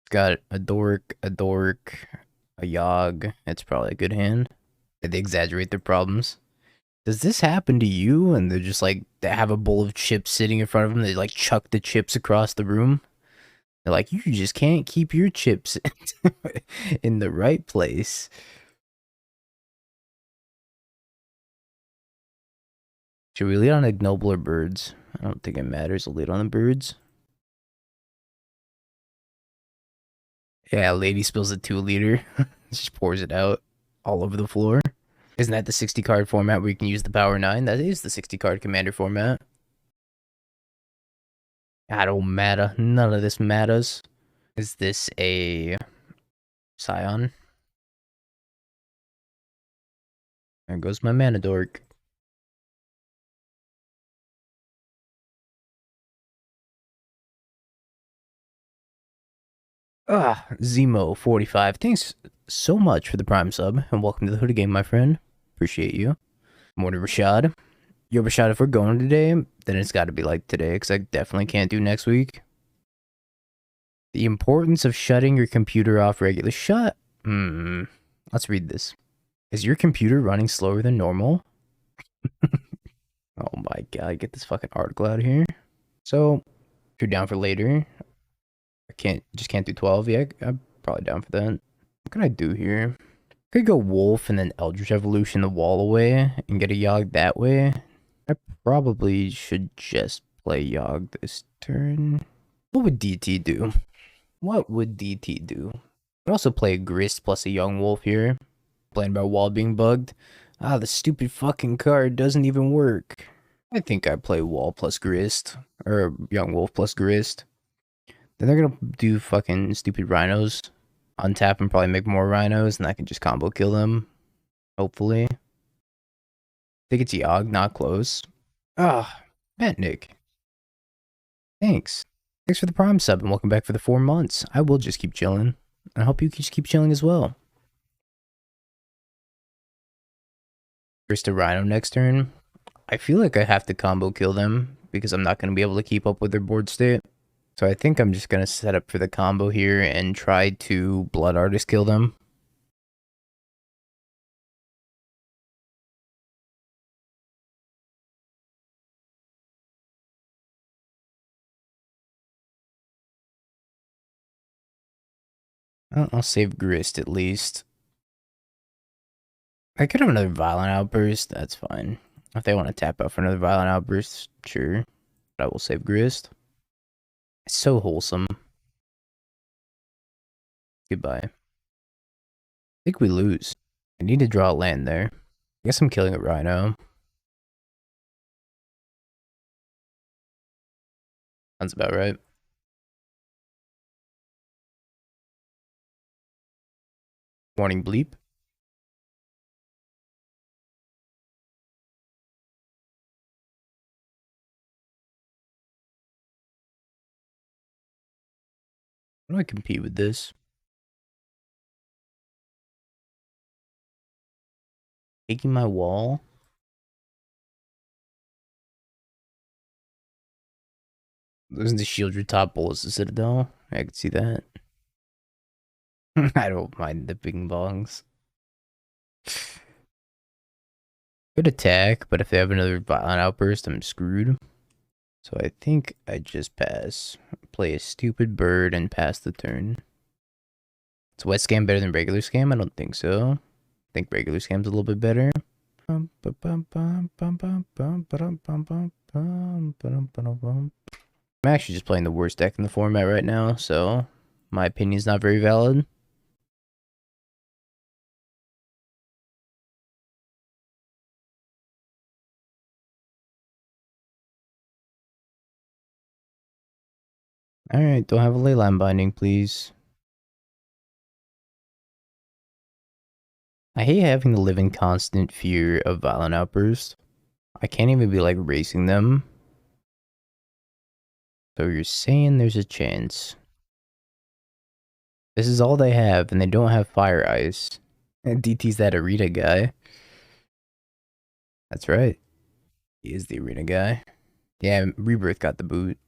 Got a dork, a Yawg. It's probably a good hand. They exaggerate their problems. Does this happen to you? And they're just like, they have a bowl of chips sitting in front of them. They like chuck the chips across the room. They're like, you just can't keep your chips in the right place. Should we lead on Ignoble or birds? I don't think it matters. I'll lead on the birds. Yeah, lady spills a 2-liter. Just pours it out all over the floor. Isn't that the 60 card format where you can use the power 9? That is the 60 card commander format. I don't matter. None of this matters. Is this a Scion? There goes my mana dork. Zemo45. Thanks so much for the Prime sub, and welcome to the Hoodie Game, my friend. Appreciate you. Morning, Rashad. Yo, Rashad, if we're going today, then it's got to be like today, because I definitely can't do next week. The importance of shutting your computer off regularly. Let's read this. Is your computer running slower than normal? Oh my god, get this fucking article out of here. So, if you're down for later, I just can't do 12. Yeah, I'm probably down for that. What can I do here? I could go Wolf and then Eldritch Evolution the wall away and get a Yawg that way. I probably should just play Yawg this turn. What would DT do? What would DT do? I'd also play a Grist plus a Young Wolf here. Playing about wall being bugged. Ah, the stupid fucking card doesn't even work. I think I play Wall plus Grist. Or Young Wolf plus Grist. Then they're gonna do fucking stupid rhinos. Untap and probably make more rhinos, and I can just combo kill them. Hopefully. I think it's Yawg, not close. Ah, Nick. Thanks. Thanks for the Prime sub, and welcome back for the 4 months. I will just keep chilling. I hope you just keep chilling as well. First a rhino next turn. I feel like I have to combo kill them, because I'm not going to be able to keep up with their board state. So I think I'm just going to set up for the combo here and try to Blood Artist kill them. I'll save Grist at least. I could have another Violent Outburst, that's fine. If they want to tap out for another Violent Outburst, sure. But I will save Grist. It's so wholesome. Goodbye. I think we lose. I need to draw a land there. I guess I'm killing a Rhino. Sounds about right. Morning Bleep. How do I compete with this? Taking my wall? Losing the Sheoldred top bowl is the Citadel. I can see that. I don't mind the bing bongs. Good attack, but if they have another Violent Outburst, I'm screwed. So I think I just pass. Play a stupid bird and pass the turn. Is wet scam better than regular scam? I don't think so. I think regular scam's a little bit better. I'm actually just playing the worst deck in the format right now, so my opinion's not very valid. Alright, don't have a leyline binding, please. I hate having to live in constant fear of Violent Outburst. I can't even be like racing them. So you're saying there's a chance. This is all they have, and they don't have Fire Ice. And DT's that arena guy. That's right. He is the arena guy. Yeah, Rebirth got the boot.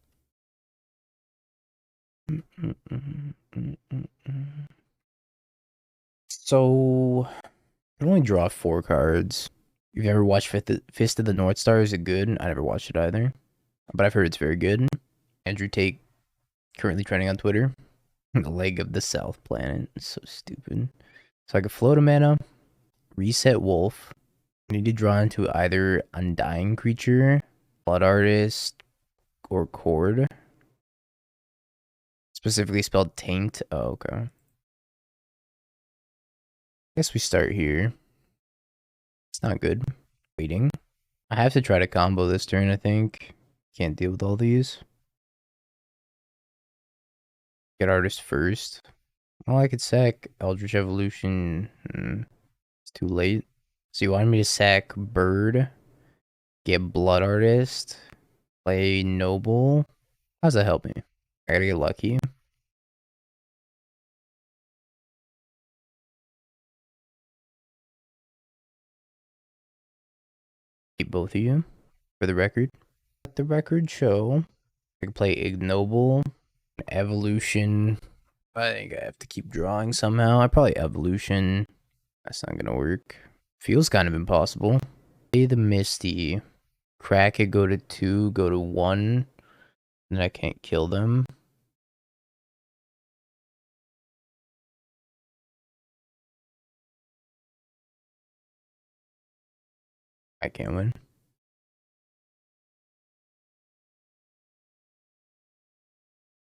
So I can only draw 4 cards. If you ever watched Fist of the North Star, is it good? I never watched it either, but I've heard it's very good. Andrew Tate, currently trending on Twitter. The leg of the South planet. It's so stupid. So I could float a mana, reset Wolf. I need to draw into either Undying Creature, Blood Artist, or Chord. Specifically spelled Taint. Oh, okay. Guess we start here. It's not good. Waiting. I have to try to combo this turn, I think. Can't deal with all these. Get Artist first. Well, I could sack Eldritch Evolution. It's too late. So you wanted me to sack Bird, get Blood Artist, play Noble. How's that help me? I gotta get lucky. Keep both of you for the record. Let the record show. I can play Ignoble, Evolution. I think I have to keep drawing somehow. I probably Evolution. That's not gonna work. Feels kind of impossible. Play the Misty. Crack it, go to 2, go to 1. Then I can't kill them. I can't win.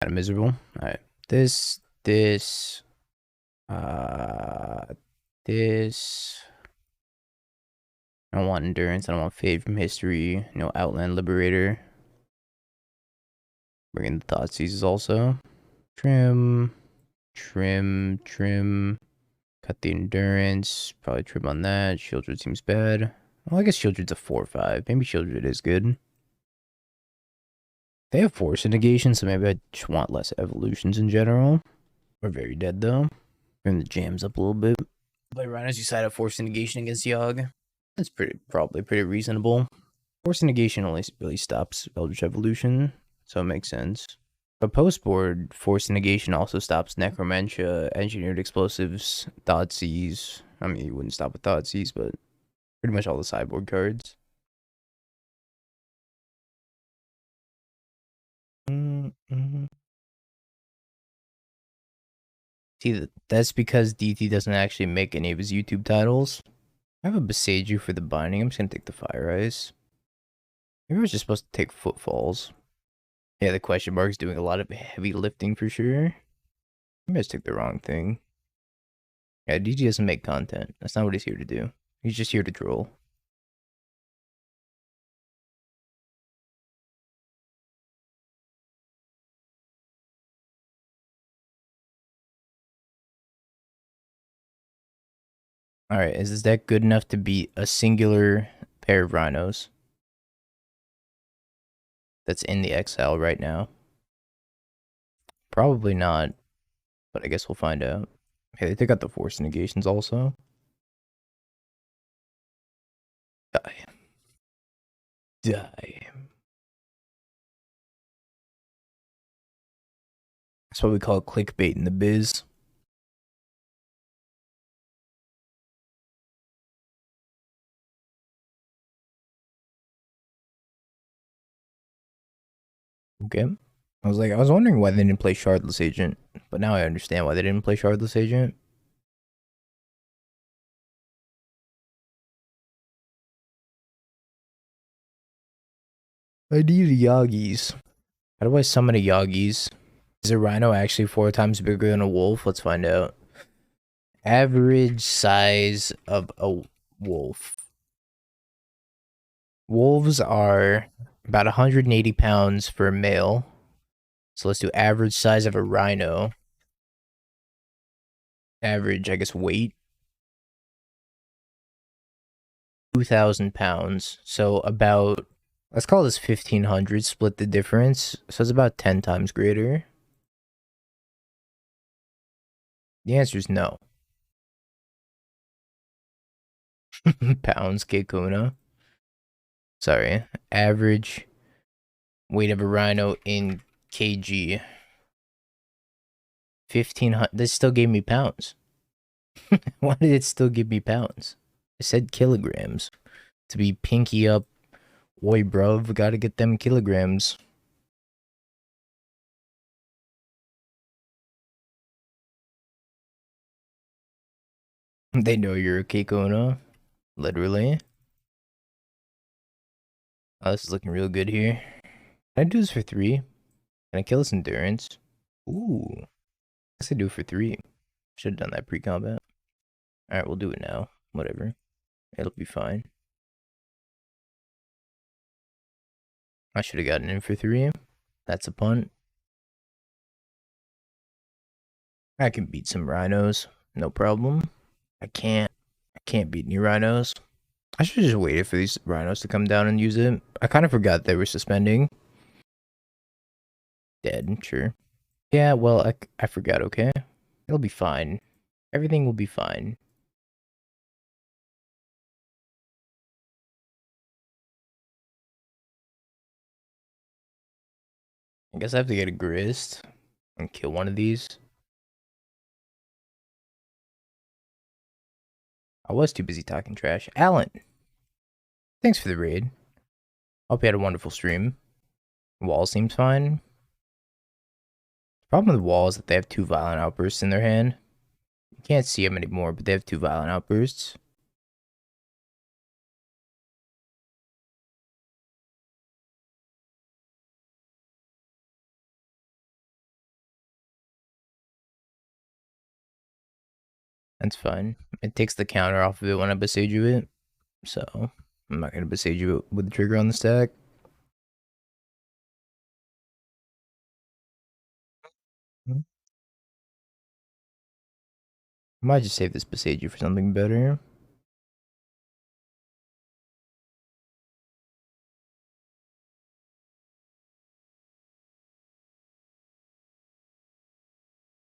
Kind of miserable. Alright. This. I don't want Endurance. I don't want Fade from History. No Outland Liberator. Bring in the Thoughtseizes also. Trim. Cut the Endurance. Probably trim on that. Sheoldred seems bad. Well, I guess Sheoldred's a 4/5. Maybe Sheoldred is good. They have Force Negation, so maybe I just want less evolutions in general. We're very dead though. Bring the jams up a little bit. Play Rhinos, you side up Force Negation against Yawg. That's probably pretty reasonable. Force Negation only really stops Eldritch Evolution, so it makes sense. But post-board, Force Negation also stops Necromentia, Engineered Explosives, Thoughtseize. I mean, you wouldn't stop with Thoughtseize, but pretty much all the sideboard cards. See, that's because DT doesn't actually make any of his YouTube titles. I have a Boseiju for the binding. I'm just gonna take the Fire Ice. Maybe I was just supposed to take Footfalls. Yeah, the question mark is doing a lot of heavy lifting for sure. Maybe I just took the wrong thing. Yeah, DT doesn't make content. That's not what he's here to do. He's just here to troll. Alright, is this deck good enough to beat a singular pair of Rhinos that's in the exile right now? Probably not, but I guess we'll find out. Okay, they take out the Force Negations also. Die. That's what we call clickbait in the biz. Okay. I was wondering why they didn't play Shardless Agent, but now I understand why they didn't play Shardless Agent. I need a Yoggies. How do I summon a Yoggies? Is a Rhino actually 4 times bigger than a wolf? Let's find out. Average size of a wolf. Wolves are about 180 pounds for a male. So let's do average size of a rhino. Average, I guess, weight. 2,000 pounds. So about, let's call this 1,500, split the difference. So it's about 10 times greater. The answer is no. Pounds, Kekuna. Sorry. Average weight of a rhino in kg. 1,500. This still gave me pounds. Why did it still give me pounds? I said kilograms. To be pinky up. Oi, bruv, gotta get them kilograms. They know you're a Kekona. Literally. Oh, this is looking real good here. Can I do this for 3? Can I kill this endurance? Ooh. I guess I do it for 3. Should have done that pre-combat. Alright, we'll do it now. Whatever. It'll be fine. I should have gotten in for 3. That's a punt. I can beat some rhinos. No problem. I can't beat any rhinos. I should have just waited for these rhinos to come down and use it. I kind of forgot they were suspending. Dead, sure. Yeah, well, I forgot, okay? It'll be fine. Everything will be fine. I guess I have to get a Grist and kill one of these. I was too busy talking trash. Alan! Thanks for the raid. Hope you had a wonderful stream. Wall seems fine. The problem with the wall is that they have 2 violent outbursts in their hand. You can't see them anymore, but they have 2 violent outbursts. That's fine. It takes the counter off of it when I Boseiju it. So, I'm not going to Boseiju it with the trigger on the stack. I might just save this Boseiju for something better.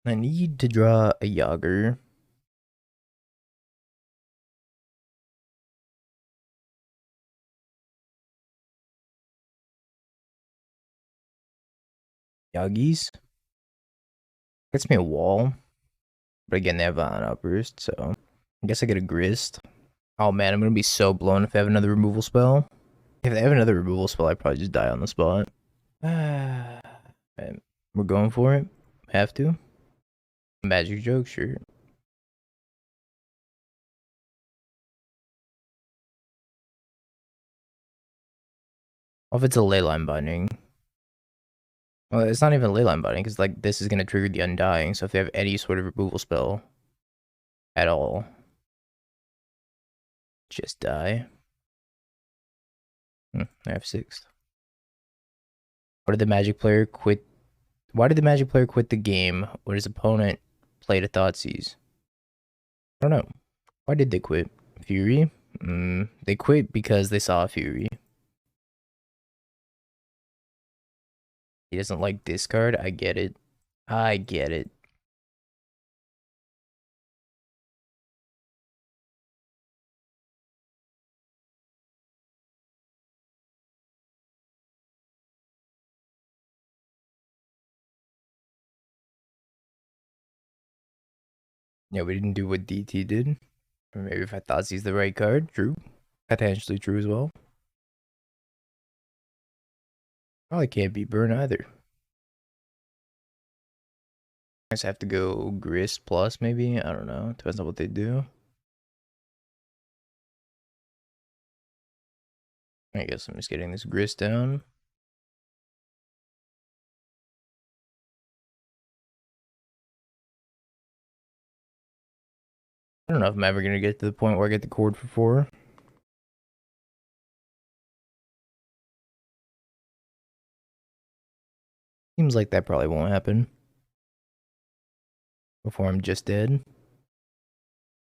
I need to draw a Yawger. Yawgies. Gets me a wall. But again, they have violent outburst, so I guess I get a Grist. Oh man, I'm gonna be so blown if they have another removal spell. If they have another removal spell, I probably just die on the spot. We're going for it. Have to. Magic joke, sure. What if it's a leyline binding? Well, it's not even a leyline binding, because like this is gonna trigger the Undying, so if they have any sort of removal spell at all, just die. I have 6. Why did the Magic player quit? Why did the Magic player quit the game when his opponent played a Thoughtseize? I don't know. Why did they quit? Fury? They quit because they saw a Fury. He doesn't like discard? I get it. I get it. Yeah, we didn't do what DT did. Or maybe if I thought he's the right card. True. Potentially true as well. Probably can't be burn either. I just have to go Grist plus maybe. I don't know. Depends on what they do. I guess I'm just getting this Grist down. I don't know if I'm ever going to get to the point where I get the Chord for 4. Seems like that probably won't happen. Before I'm just dead.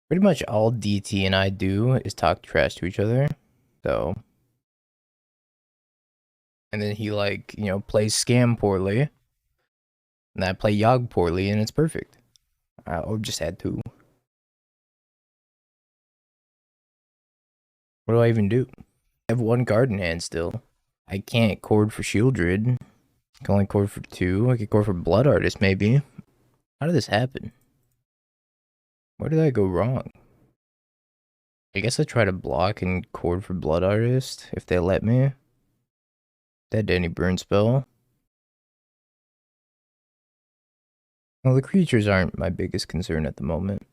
Pretty much all DT and I do is talk trash to each other. So. And then he like, you know, plays Scam poorly. And I play Yawg poorly and it's perfect. I just had to. What do I even do? I have 1 card in hand still. I can't chord for Sheoldred. I can only chord for 2. I could chord for Blood Artist maybe. How did this happen? Where did I go wrong? I guess I try to block and chord for Blood Artist if they let me. Dead to any burn spell. Well, the creatures aren't my biggest concern at the moment.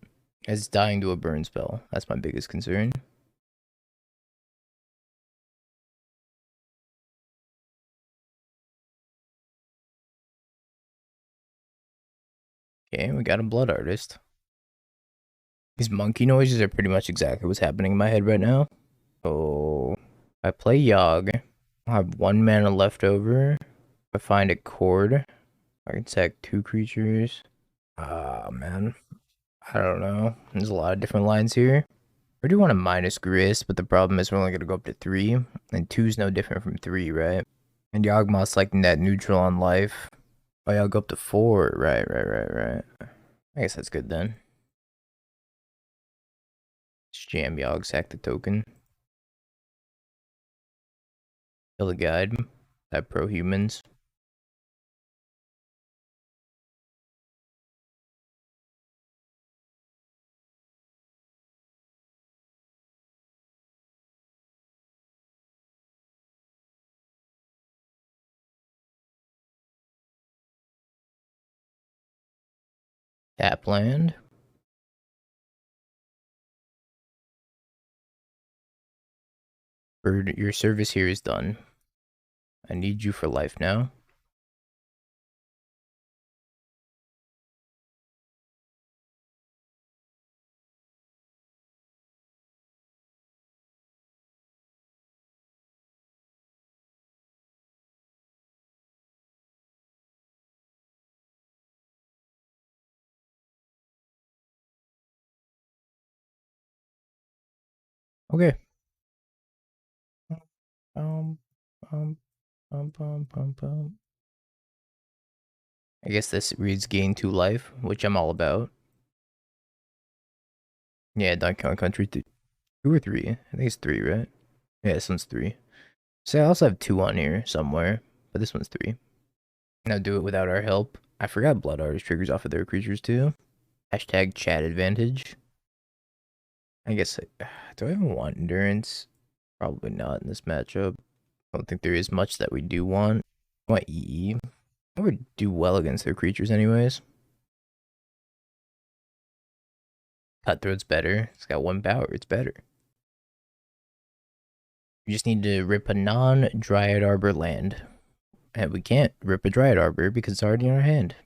It's dying to a burn spell. That's my biggest concern. Okay, we got a Blood Artist. These monkey noises are pretty much exactly what's happening in my head right now. So, I play Yawg. I'll have 1 mana left over. If I find a chord, I can sack 2 creatures. Ah, man. I don't know. There's a lot of different lines here. I do want to minus Grist, but the problem is we're only going to go up to 3. And 2 is no different from 3, right? And Yawgmoth's like net neutral on life. Oh, yeah, I'll go up to 4. Right. I guess that's good then. Just jam Yawg, sack the token. Kill the guide. That pro humans. Tap land. Bird, your service here is done. I need you for life now. Okay. Um, um, I guess this reads gain 2 life, which I'm all about. Yeah, Donkey Kong Country 2 or 3. I think it's 3, right? Yeah, this one's 3. So I also have 2 on here somewhere, but this one's 3. Now do it without our help. I forgot Blood Artist triggers off of their creatures too. Hashtag chat advantage. I guess, do I even want Endurance? Probably not in this matchup. I don't think there is much that we do want. I want EE. I would do well against their creatures anyways. Cutthroat's better. It's got 1 power. It's better. We just need to rip a non-Dryad Arbor land. And we can't rip a Dryad Arbor because it's already in our hand.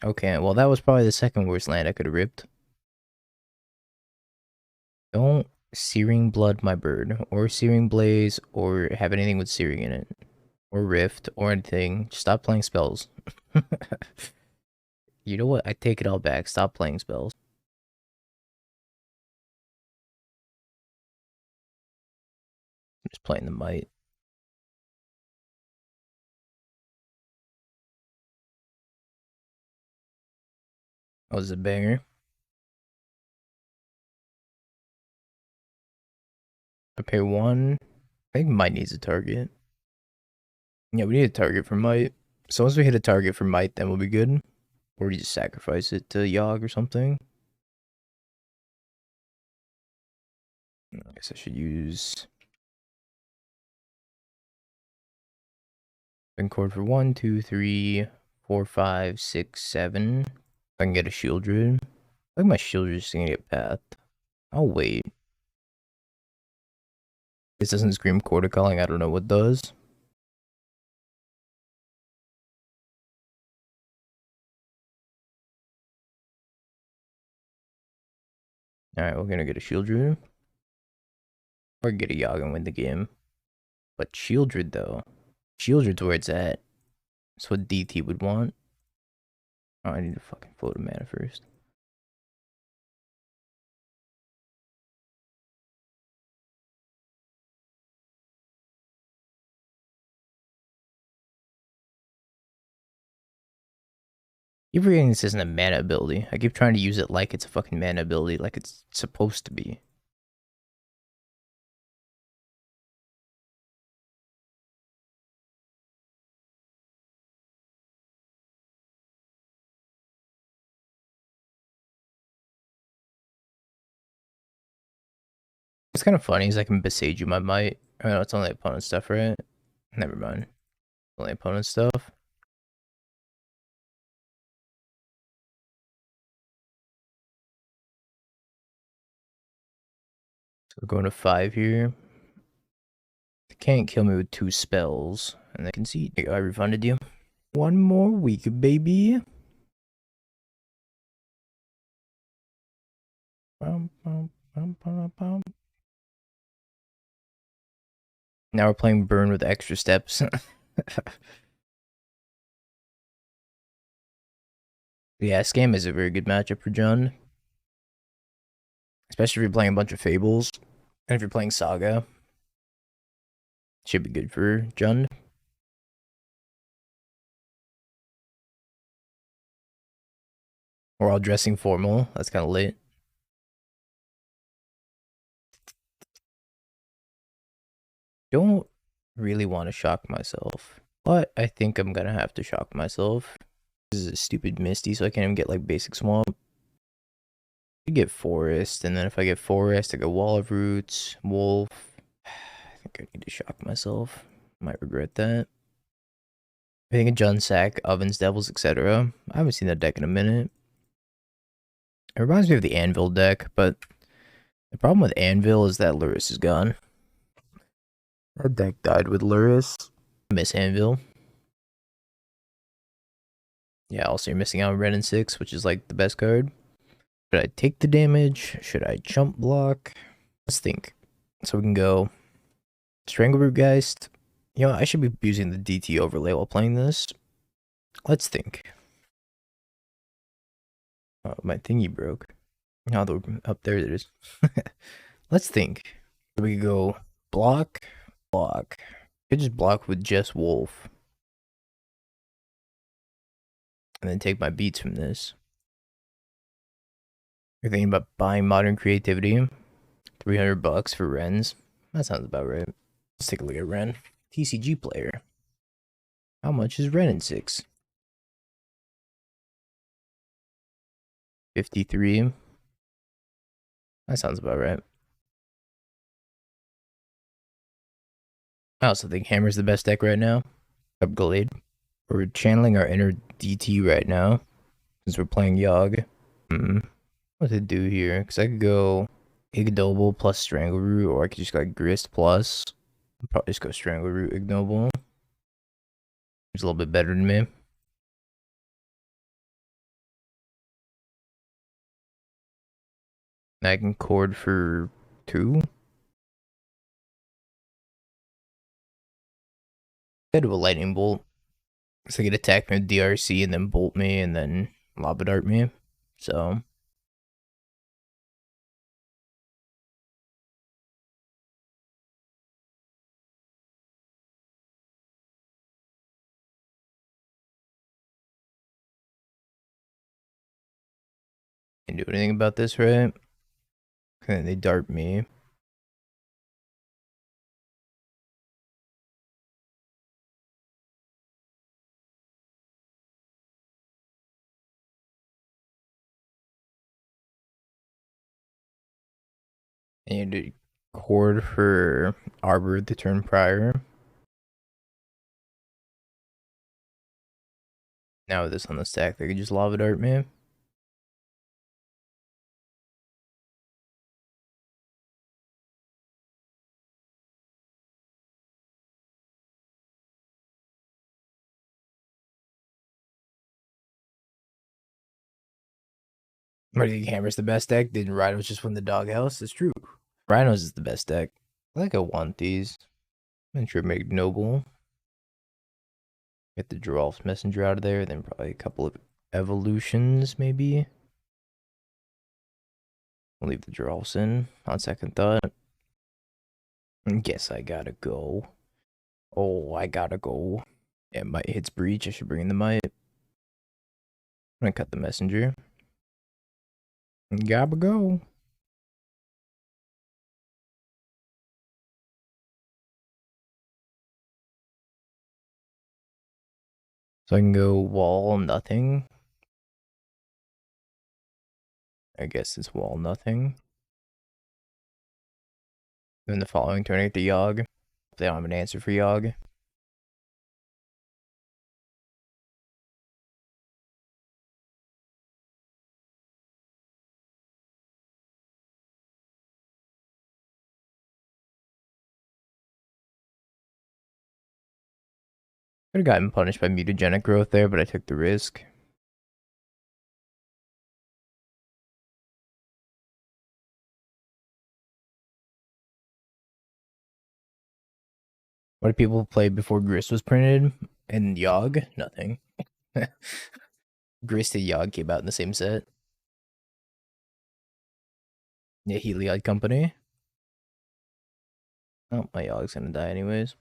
Okay, well that was probably the second worst land I could have ripped. Don't Searing Blood my bird, or Searing Blaze, or have anything with Searing in it. Or Rift, or anything. Just stop playing spells. You know what? I take it all back. Stop playing spells. I'm just playing the Mite. That was a banger. I pay 1. I think Mite needs a target. Yeah, we need a target for Mite. So once we hit a target for Mite, then we'll be good. Or we just sacrifice it to Yawg or something. I guess I should use Chord for 1, 2, 3, 4, 5, 6, 7. I can get a Sheoldred. I think my Sheoldred's just gonna get Path. I'll wait. This doesn't scream Chord of Calling. I don't know what does. Alright, we're gonna get a Sheoldred. Or get a Yawg and win the game. But Sheoldred, though. Sheoldred's where it's at. That's what DT would want. Oh, I need to fucking float a mana first. Keep forgetting this isn't a mana ability. I keep trying to use it like it's a fucking mana ability, like it's supposed to be. What's kind of funny is I can Boseiju my Mite. Oh no, it's only opponent stuff, right? Never mind. Only opponent stuff. So we're going to 5 here. They can't kill me with 2 spells. And they can see I refunded you. 1 more week, baby. Bum, bum, bum, bum, bum. Now we're playing Burn with extra steps. Yeah, Scam is a very good matchup for Jund. Especially if you're playing a bunch of Fables. And if you're playing Saga. Should be good for Jund. We're all dressing formal. That's kind of lit. Don't really want to shock myself. But I think I'm gonna have to shock myself. This is a stupid Misty, so I can't even get like basic swamp. I get forest, and then if I get forest, I go wall of roots, wolf. I think I need to shock myself. Might regret that. I think a Jund sack, ovens, devils, etc. I haven't seen that deck in a minute. It reminds me of the Anvil deck, but the problem with Anvil is that Lurrus is gone. That deck died with Lurrus. I miss Anvil. Yeah, also you're missing out on red and 6, which is like the best card. Should I take the damage? Should I chump block? Let's think. So we can go Strangleroot Geist. You know, I should be using the DT overlay while playing this. Let's think. Oh, my thingy broke. Now up there it is. Let's think. We could go block. Could just block with just wolf. And then take my beats from this. You're thinking about buying Modern Creativity. $300 for Rens. That sounds about right. Let's take a look at Ren. TCG player. How much is Ren in 6? 53. That sounds about right. I also think Hammer's the best deck right now. Upglade. We're channeling our inner DT right now. Since we're playing Yawg. What to do here? Because I could go Ignoble plus Strangleroot, or I could just go like Grist plus. I'll probably just go Strangleroot, Ignoble. It's a little bit better than me. I can Chord for 2. I do a Lightning Bolt. So they could attack me with DRC and then bolt me and then lava dart me. So can't do anything about this, right? And they dart me. And you do Chord for Arbor the turn prior. Now with this on the stack, they could just lava dart me. What do you think, Hammer's the best deck? Didn't Rhinos just win the doghouse? It's true. Rhinos is the best deck. I think I want these. I'm sure make Noble. Get the Geralf's Messenger out of there, then probably a couple of evolutions, maybe. I'll leave the Geralf's in on second thought. Guess I gotta go. Oh, I gotta go. Yeah, Mite hits Breach. I should bring in the Mite. I'm gonna cut the Messenger. Gotta go. So I can go wall nothing. I guess it's wall nothing. Then the following turn I get the Yawg. If they don't have an answer for Yawg. Could have gotten punished by mutagenic growth there, but I took the risk. What did people play before Grist was printed? And Yawg? Nothing. Grist and Yawg came out in the same set. Yeah, Heliod Company. Oh, my Yawg's gonna die anyways.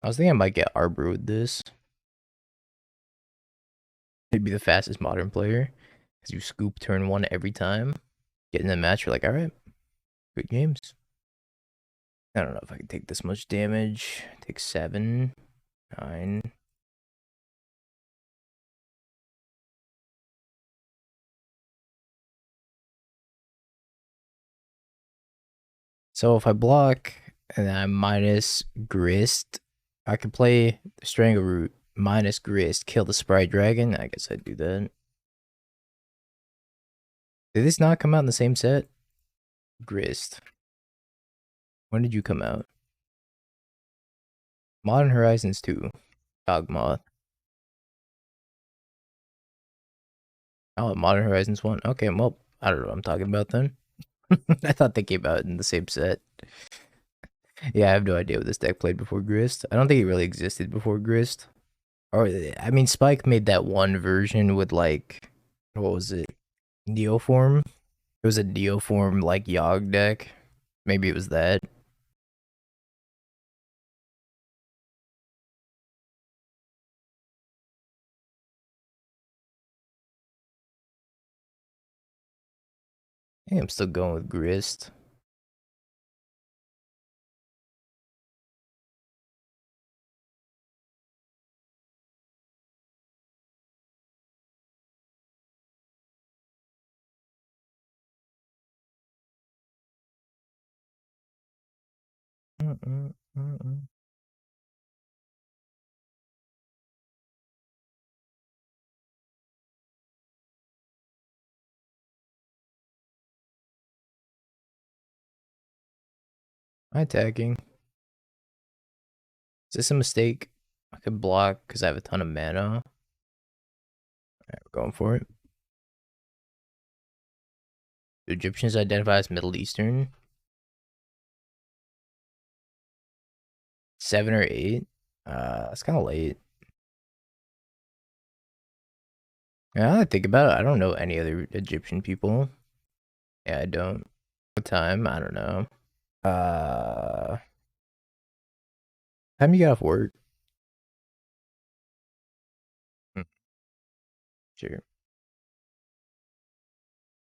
I was thinking I might get Arbor with this. He'd be the fastest modern player. Because you scoop turn 1 every time. Get in the match, you're like, alright. Good games. I don't know if I can take this much damage. Take 7, 9. So if I block and then I'm minus Grist, I could play Strangleroot minus Grist, kill the Sprite Dragon. I guess I'd do that. Did this not come out in the same set? Grist. When did you come out? Modern Horizons 2. Yawgmoth. Oh, Modern Horizons 1. Okay, well, I don't know what I'm talking about then. I thought they came out in the same set. Yeah, I have no idea what this deck played before Grist. I don't think it really existed before Grist. Or, I mean, Spike made that one version with, like, what was it? Neoform? It was a Neoform, like, Yawg deck. Maybe it was that. Hey, I'm still going with Grist. My attacking. Is this a mistake? I could block because I have a ton of mana. Alright, we're going for it. The Egyptians identify as Middle Eastern. 7 or 8. It's kind of late. Yeah, I think about it. I don't know any other Egyptian people. Yeah, I don't. What time? I don't know. Time you get off work? Hmm, sure.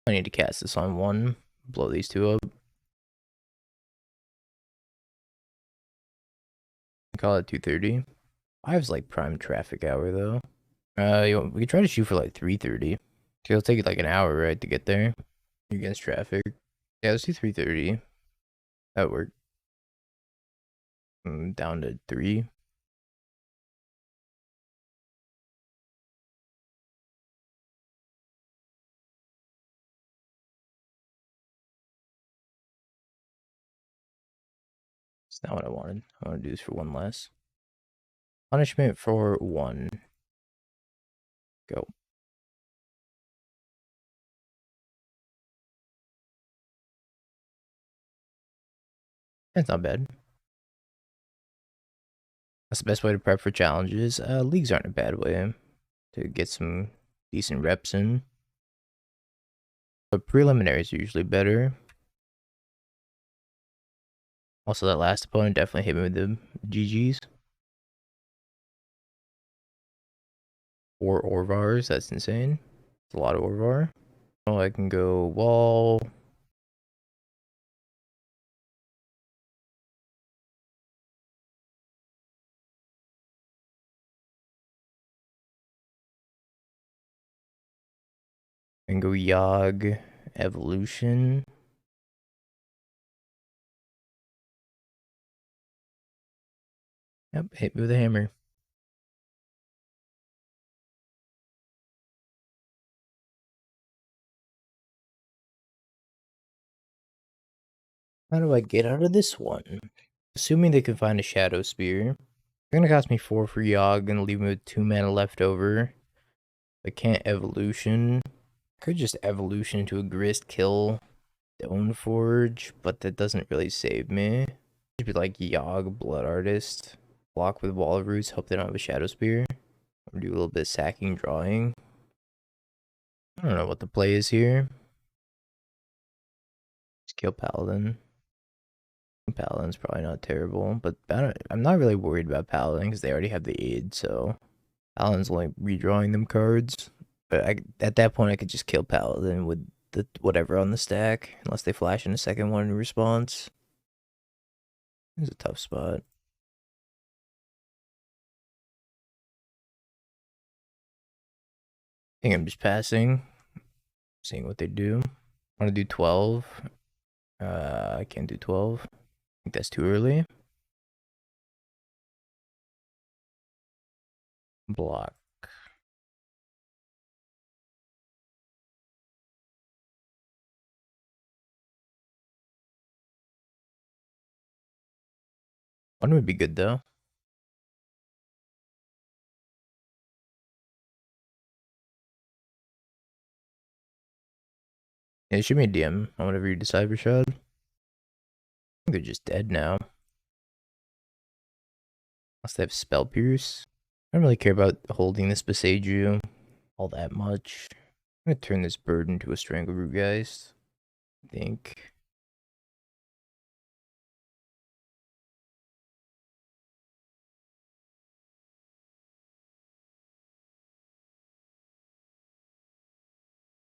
I need to cast this on 1. Blow these 2 up. Call it 2:30. 5's like prime traffic hour though. We could try to shoot for like 3:30. It'll take you like an hour, right, to get there against traffic. Yeah, let's do 3:30. That worked. Down to 3. It's not what I wanted. I want to do this for 1 less. Punishment for 1. Go. That's not bad. That's the best way to prep for challenges. Leagues aren't a bad way to get some decent reps in. But preliminaries are usually better. Also, that last opponent definitely hit me with the GGs. 4 Orvars, that's insane. It's a lot of Orvar. Oh, I can go wall. I can go Yawg Evolution. Yep, hit me with a hammer. How do I get out of this one? Assuming they can find a Shadow Spear. It's gonna cost me 4 for Yawg and leave me with 2 mana left over. I can't Evolution. Could just Evolution to a Grist kill Stoneforge, but that doesn't really save me. It'd be like Yawg, Blood Artist. Block with Wall of Roots, hope they don't have a Shadow Spear. Or do a little bit of sacking, drawing. I don't know what the play is here. Just kill Paladin. Paladin's probably not terrible, but I'm not really worried about Paladin because they already have the aid, so Paladin's only redrawing them cards. But at that point, I could just kill Paladin with the whatever on the stack, unless they flash in a second one in response. It's a tough spot. I think I'm just passing, seeing what they do. I want to do 12. I can't do 12. I think that's too early. Block. One would be good though. Yeah, shoot me a DM on whatever you decide, Rashad. I think they're just dead now. Unless they have Spell Pierce. I don't really care about holding this Boseiju all that much. I'm gonna turn this bird into a Strangleroot Geist, I think.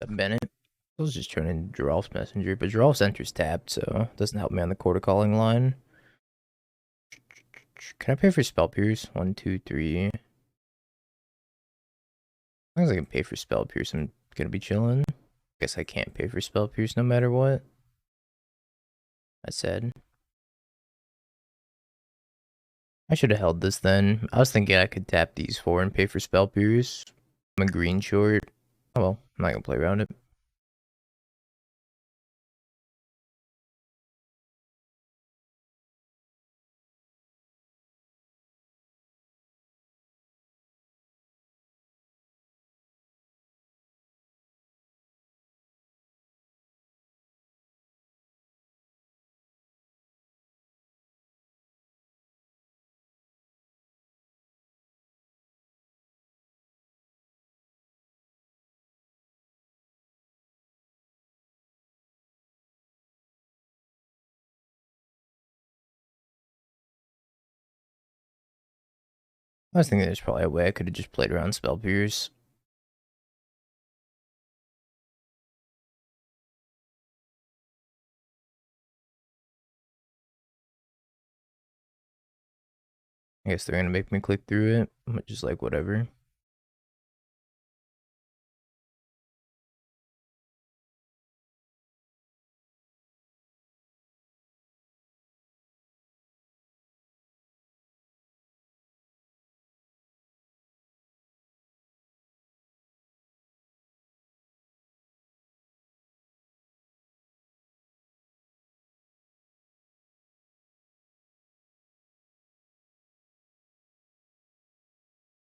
Bennett. I was just turning Geralf's Messenger, but Geralf's Enter's tapped, so it doesn't help me on the Chord of Calling line. Can I pay for Spell Pierce? 1, 2, 3. As long as I can pay for Spell Pierce, I'm gonna be chilling. Guess I can't pay for Spell Pierce no matter what. I said. I should have held this then. I was thinking I could tap these 4 and pay for Spell Pierce. I'm a green short. Oh well, I'm not gonna play around it. I was thinking there's probably a way I could have just played around Spell Pierce. I guess they're gonna make me click through it. I'm just like, whatever.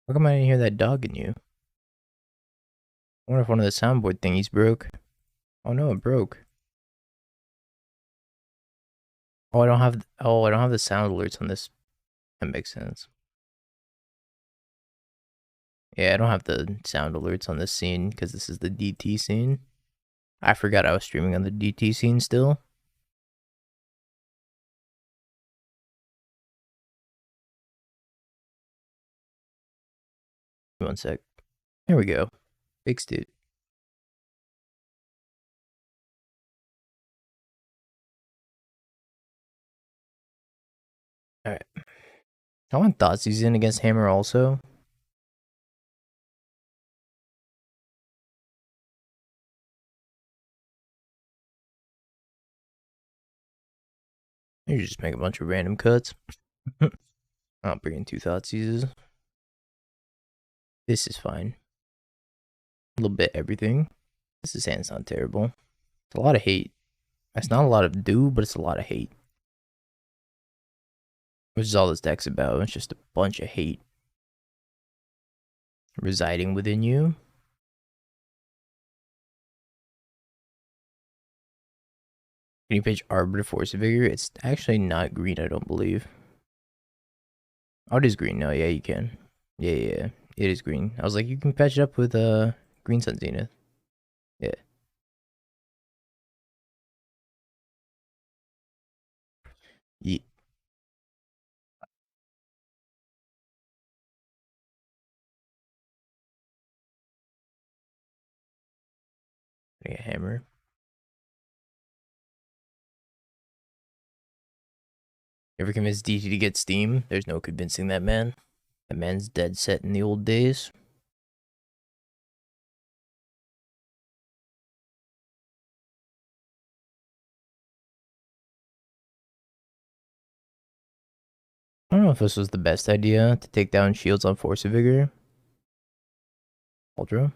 How come I didn't hear that dog in you? I wonder if one of the soundboard thingies broke. Oh no, it broke. Oh, I don't have the sound alerts on this. That makes sense. Yeah, I don't have the sound alerts on this scene because this is the DT scene. I forgot I was streaming on the DT scene still. One sec. There we go. Fixed it. Alright. I want Thoughtseize in against Hammer also. You just make a bunch of random cuts. I'll bring in 2 Thoughtseizes. This is fine. A little bit everything. This hand's not terrible. It's a lot of hate. It's not a lot of do, but it's a lot of hate. Which is all this deck's about. It's just a bunch of hate residing within you. Can you pitch Arbor to Force of Vigor? It's actually not green, I don't believe. Oh, it is green. No, yeah, you can. Yeah. It is green. I was like, you can patch it up with Green Sun Zenith. Yeah. Yeah. A hammer. Ever convince DT to get Steam? There's no convincing that man. That man's dead set in the old days. I don't know if this was the best idea to take down shields on Force of Vigor. Cauldron.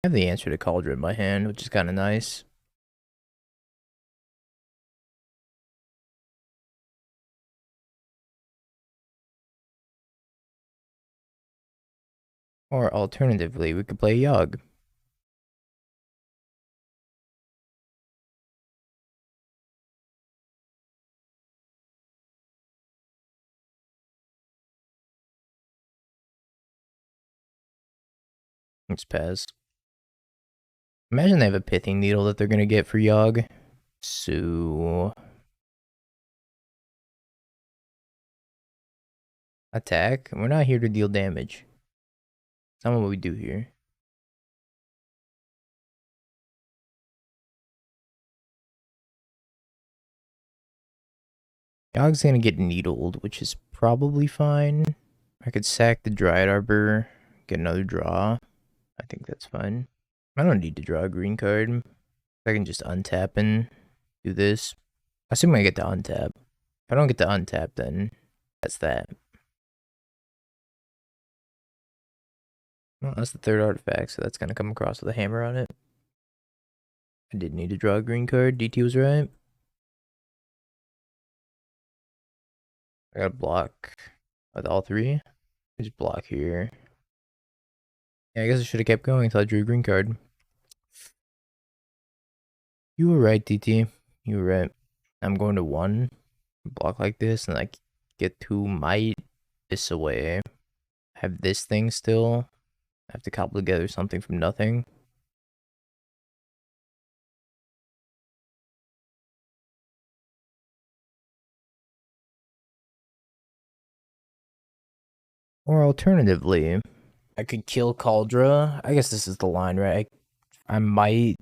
I have the answer to Cauldron in my hand, which is kind of nice. Or alternatively, we could play Yawg. Let's pass. Imagine they have a Pithing Needle that they're going to get for Yawg. So... attack? We're not here to deal damage. That's not what we do here. Yawg's going to get needled, which is probably fine. I could sack the Dryad Arbor, get another draw. I think that's fine. I don't need to draw a green card. I can just untap and do this. I assume I get to untap. If I don't get to untap, then that's that. Well, that's the 3rd artifact, so that's going to come across with a hammer on it. I didn't need to draw a green card. DT was right. I got to block with all 3. I just block here. Yeah, I guess I should have kept going until I drew a green card. You were right, DT. You were right. I'm going to 1. Block like this, and I get 2 Mite this away. Have this thing still. I have to cobble together something from nothing. Or alternatively, I could kill Cauldra. I guess this is the line, right? I might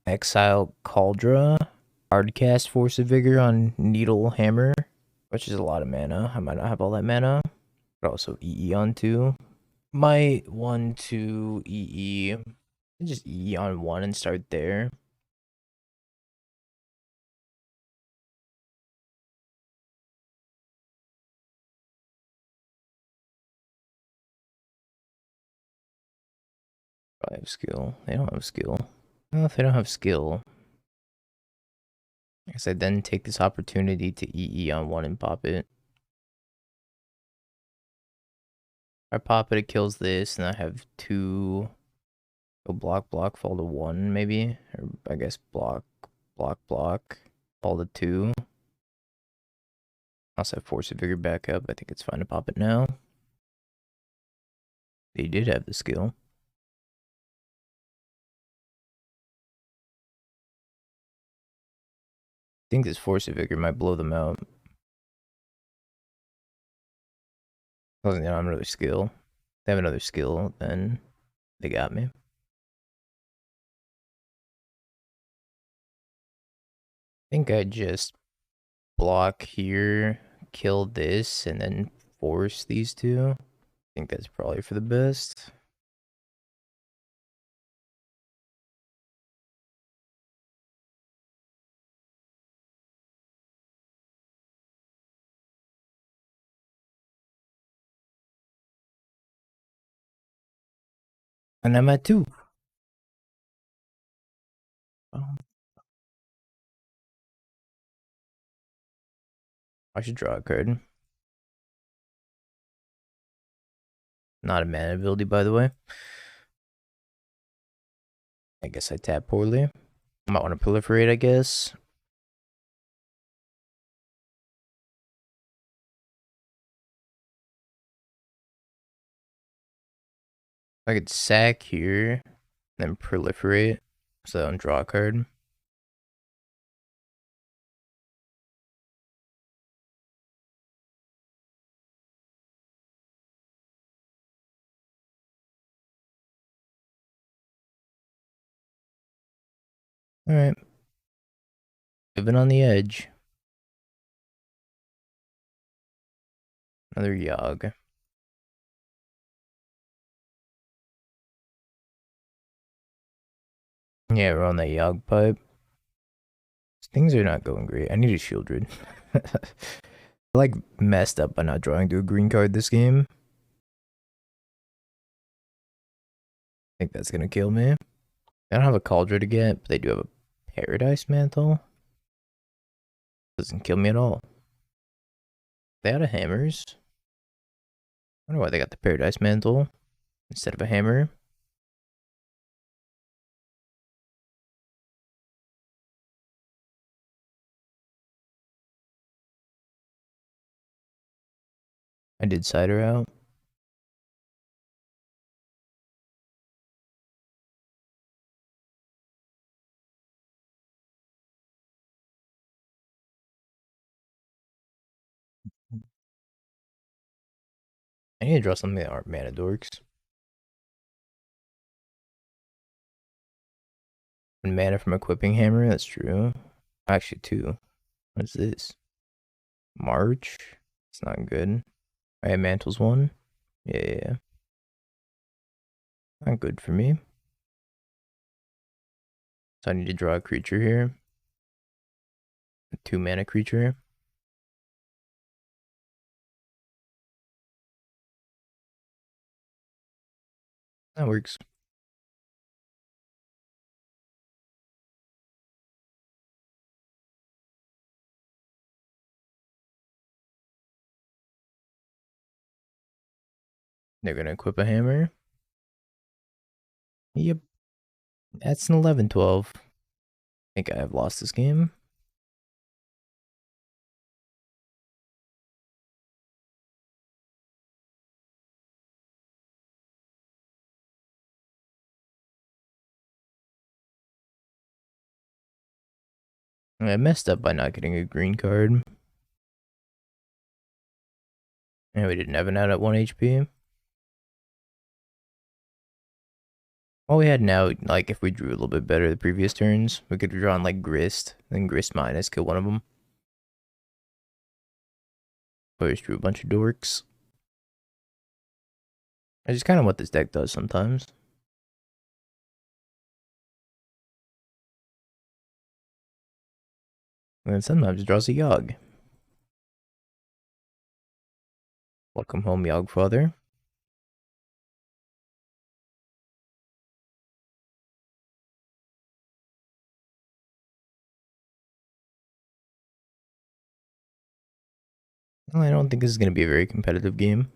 exile Cauldra, hardcast Force of Vigor on Needle Hammer, which is a lot of mana. I might not have all that mana. But also EE on 2. Might 1, 2, EE. Just EE on 1 and start there. Probably have skill. They don't have skill. Well, if they don't have skill, I guess I then take this opportunity to EE on 1 and pop it. If I pop it, it kills this, and I have 2. Go block, fall to 1, maybe? Or I guess block, fall to 2. I also have Force of Vigor back up. I think it's fine to pop it now. They did have the skill. I think this Force of Vigor might blow them out. They don't have another skill. If they have another skill, then they got me. I think I just block here, kill this, and then force these 2. I think that's probably for the best. And I'm at 2. Oh, I should draw a card. Not a mana ability, by the way. I guess I tap poorly. I might want to proliferate, I guess. I could sack here, then proliferate, so I don't draw a card. Alright. Living on the edge. Another Yawg. Yeah, we're on that Yawg pipe. Things are not going great. I need a Sheoldred. I like messed up by not drawing to a green card this game. I think that's gonna kill me. I don't have a Cauldron to get, but they do have a Paradise Mantle. Doesn't kill me at all. They out of hammers. I wonder why they got the Paradise Mantle instead of a hammer. I did Cider out. I need to draw something that aren't mana dorks. And mana from equipping hammer, that's true. Actually, 2. What's this? March? It's not good. I have Mantles 1. Yeah. Not good for me. So I need to draw a creature here. A 2 mana creature. That works. They're gonna equip a hammer. Yep. That's an 11-12. I think I have lost this game. I messed up by not getting a green card. And we didn't have an out at 1 HP. All we had now, like, if we drew a little bit better the previous turns, we could have drawn, like, Grist, then Grist minus, kill one of them. But we just drew a bunch of dorks. That's just kind of what this deck does sometimes. And then sometimes it draws a Yawg. Welcome home, Yawg Father. Well, I don't think this is going to be a very competitive game.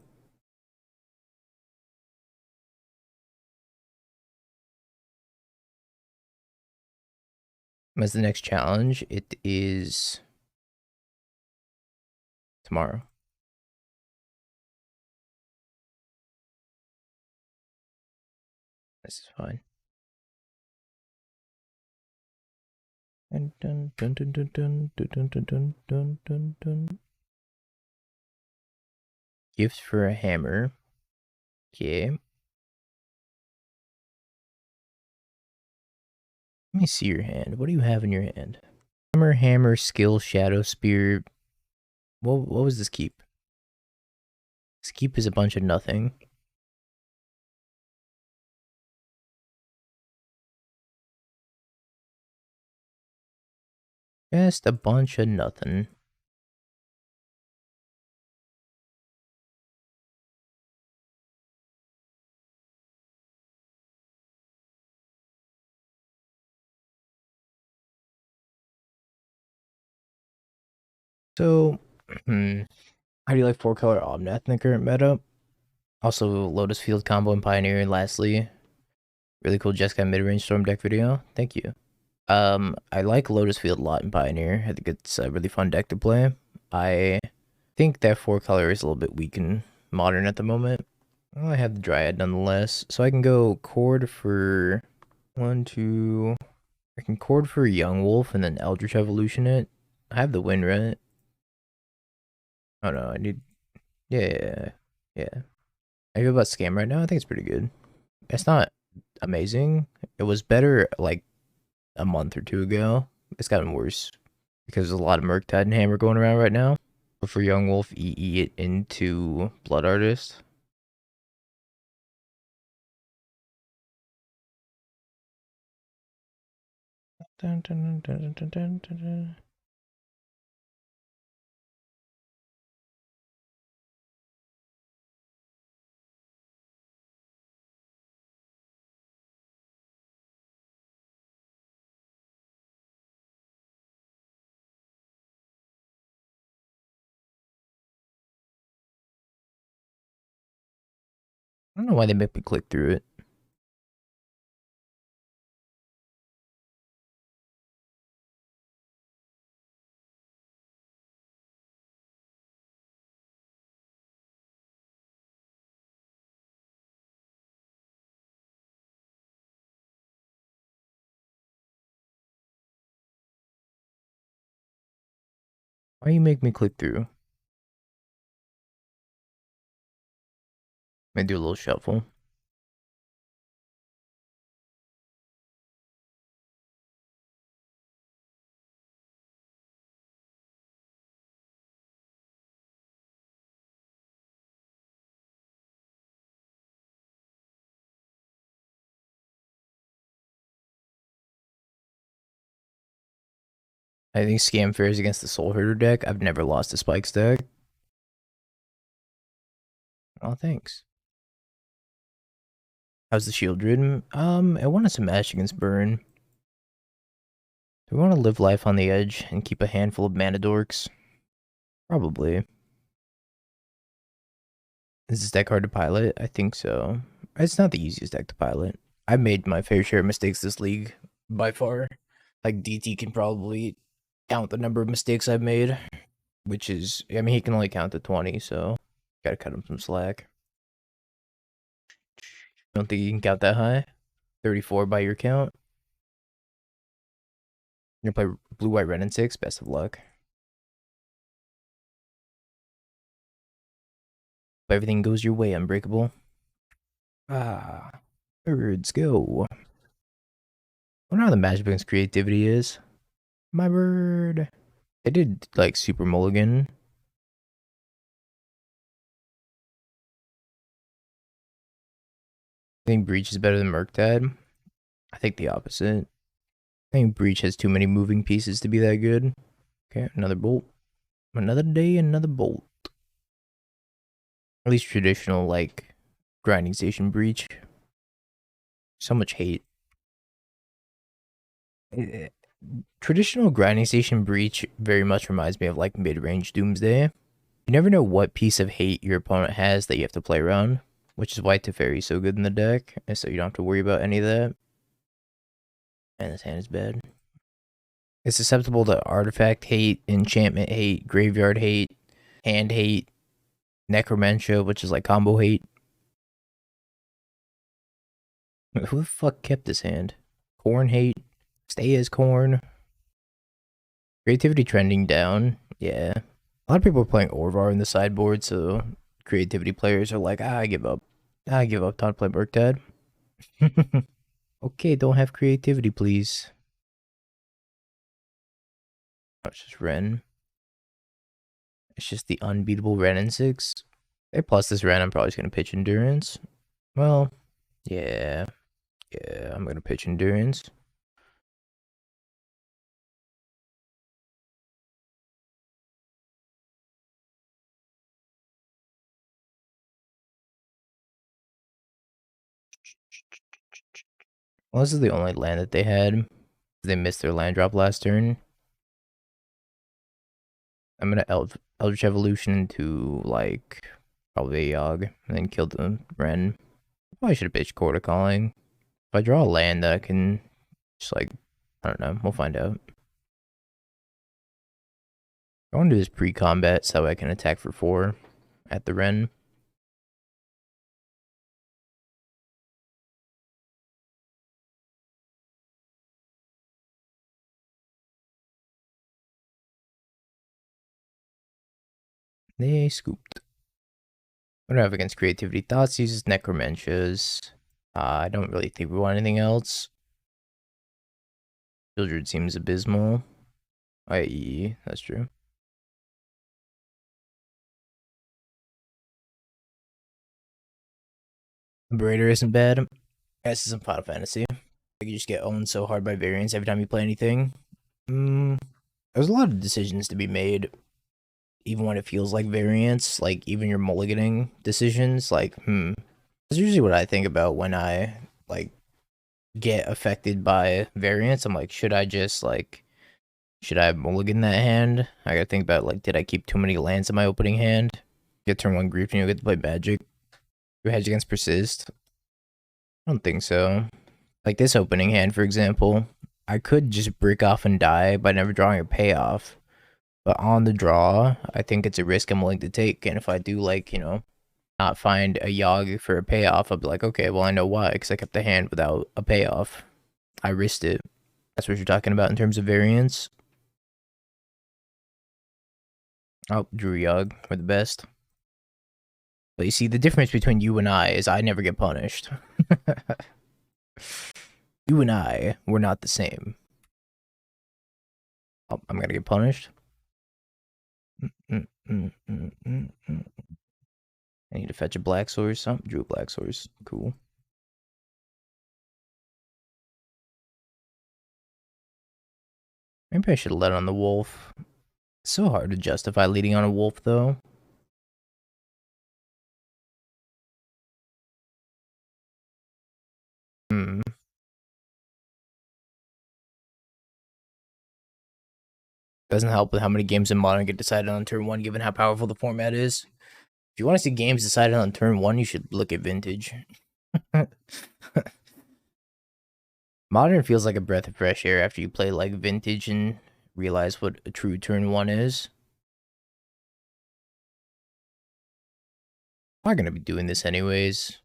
As the next challenge, it is tomorrow. This is fine. Dun, dun, dun, dun, dun, dun, dun, dun, dun, dun, dun, dun. Gift for a hammer. Okay. Let me see your hand. What do you have in your hand? Hammer, skill, shadow, spear. What was this keep? This keep is a bunch of nothing. Just a bunch of nothing. So, how do you like 4-color Omnath in the current meta? Also, Lotus Field combo and Pioneer, and lastly, really cool Jeskai mid-range Storm deck video. Thank you. I like Lotus Field a lot in Pioneer. I think it's a really fun deck to play. I think that 4-color is a little bit weak in Modern at the moment. Well, I have the Dryad nonetheless, so I can go Chord for 1, 2. I can Chord for Yawgmoth and then Eldritch Evolution it. I have the win, right? Oh no, I need. Yeah. I feel about Scam right now. I think it's pretty good. It's not amazing. It was better like a month or two ago. It's gotten worse because there's a lot of Murktide and Hammer going around right now. But for Yawgmoth, EE it into Blood Artist. Dun, dun, dun, dun, dun, dun, dun. I don't know why they make me click through it. Why you make me click through? Maybe do a little shuffle. I think Scam fares against the Soul Herder deck. I've never lost a Spikes deck. Oh, thanks. How's the Sheoldred? I want to smash against Burn. Do we want to live life on the edge and keep a handful of mana dorks? Probably. Is this deck hard to pilot? I think so. It's not the easiest deck to pilot. I've made my fair share of mistakes this league, by far. Like, DT can probably count the number of mistakes I've made, which is, I mean, he can only count to 20, so gotta cut him some slack. Don't think you can count that high? 34 by your count? You're gonna play blue, white, red, and 6? Best of luck. If everything goes your way, Unbreakable. Ah, birds go. I wonder how the matchup against creativity is. My bird. They did like super mulligan. I think Breach is better than Murktide. I think the opposite. I think Breach has too many moving pieces to be that good. Okay, another bolt. Another day, another bolt. At least traditional, like, grinding station Breach. So much hate. Traditional grinding station Breach very much reminds me of, like, mid-range Doomsday. You never know what piece of hate your opponent has that you have to play around, which is why Teferi's so good in the deck, and so you don't have to worry about any of that. And this hand is bad. It's susceptible to artifact hate, enchantment hate, graveyard hate, hand hate, necromentia, which is like combo hate. Who the fuck kept this hand? Corn hate. Stay as corn. Creativity trending down. Yeah. A lot of people are playing Orvar in the sideboard, so creativity players are like, I give up. I give up. Time to play Murktide. Okay, don't have creativity, please. Oh, it's just Ren. It's just the unbeatable Ren in 6. Hey, plus this Ren, I'm probably just going to pitch Endurance. Well, yeah. Yeah, I'm going to pitch Endurance. Well, this is the only land that they had. They missed their land drop last turn. I'm gonna Eldritch Evolution into, like, probably a Yawg, and then kill the Ren. Probably should have pitched Chord of Calling. If I draw a land, I can just, like, I don't know, we'll find out. I want to do this pre-combat so I can attack for 4 at the Ren. They scooped. What do I have against Creativity? Thoughts uses Necromentias. I don't really think we want anything else. Sheoldred seems abysmal. I.e., that's true. Liberator isn't bad. This isn't Final Fantasy. You just get owned so hard by variants every time you play anything. There's a lot of decisions to be made, even when it feels like variants. Like, even your mulliganing decisions, like, That's usually what I think about when I, like, get affected by variants. I'm like, should I just, like, should I mulligan that hand? I gotta think about, like, did I keep too many lands in my opening hand? Get turn 1 grief and you'll get to play magic. Do hedge against persist? I don't think so. Like this opening hand, for example, I could just break off and die by never drawing a payoff. But on the draw, I think it's a risk I'm willing to take. And if I do, like, you know, not find a Yawg for a payoff, I'll be like, okay, well, I know why, because I kept the hand without a payoff. I risked it. That's what you're talking about in terms of variance. Oh, drew Yawg. We're the best. But you see, the difference between you and I is I never get punished. You and I, we're not the same. Oh, I'm gonna get punished. I need to fetch a black source. Oh, drew a black source. Cool. Maybe I should have led on the wolf. It's so hard to justify leading on a wolf, though. Doesn't help with how many games in Modern get decided on turn 1, given how powerful the format is. If you want to see games decided on turn 1, you should look at Vintage. Modern feels like a breath of fresh air after you play, like, Vintage and realize what a true turn 1 is. I'm not gonna be doing this anyways.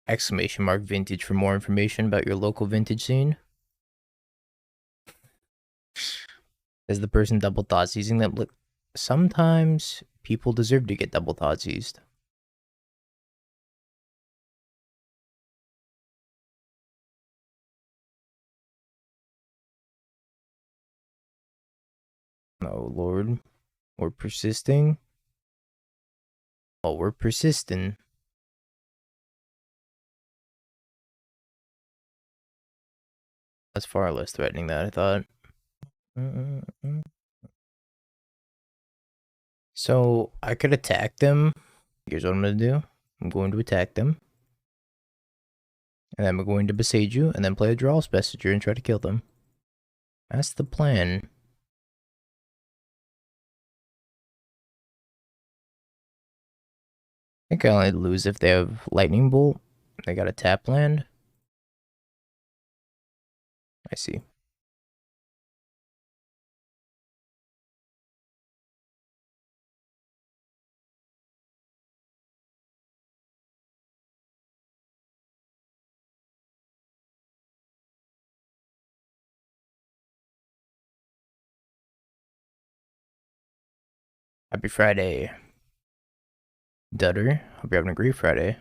Exclamation mark Vintage for more information about your local Vintage scene. As the person double thoughts using them, look, sometimes people deserve to get double thoughts used. Oh lord, we're persisting. Oh, we're persisting. That's far less threatening than I thought. So I could attack them. Here's what I'm gonna do. I'm going to attack them. And then I'm going to Boseiju and then play a Geralf's Messenger and try to kill them. That's the plan. I think I only lose if they have Lightning Bolt. They got a tap land. I see. Happy Friday. Dutter. Hope you're having a great Friday.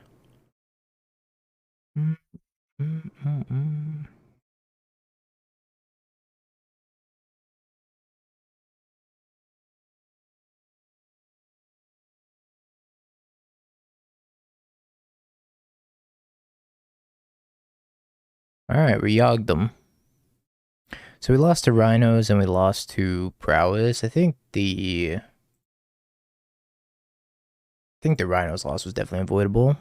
Alright, we yogged them. So we lost to Rhinos and we lost to Prowess. I think the Rhinos loss was definitely avoidable.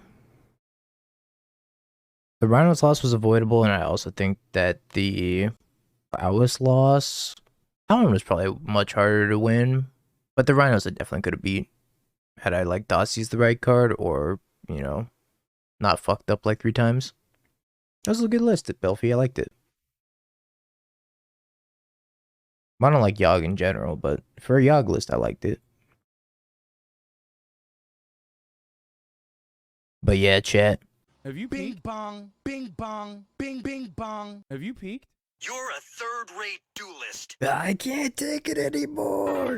The Rhino's loss was avoidable, and I also think that the Prowess loss, that one was probably much harder to win, but the Rhinos I definitely could have beat had I like Dossie's the right card, or, you know, not fucked up like 3 times. That was a good list at Belfie, I liked it. I don't like Yawg in general, but for a Yawg list, I liked it. But yeah, chat. Have you Bing peeked? bong, bing bong, bing bing bong. Have you peeked? You're a third-rate duelist. I can't take it anymore.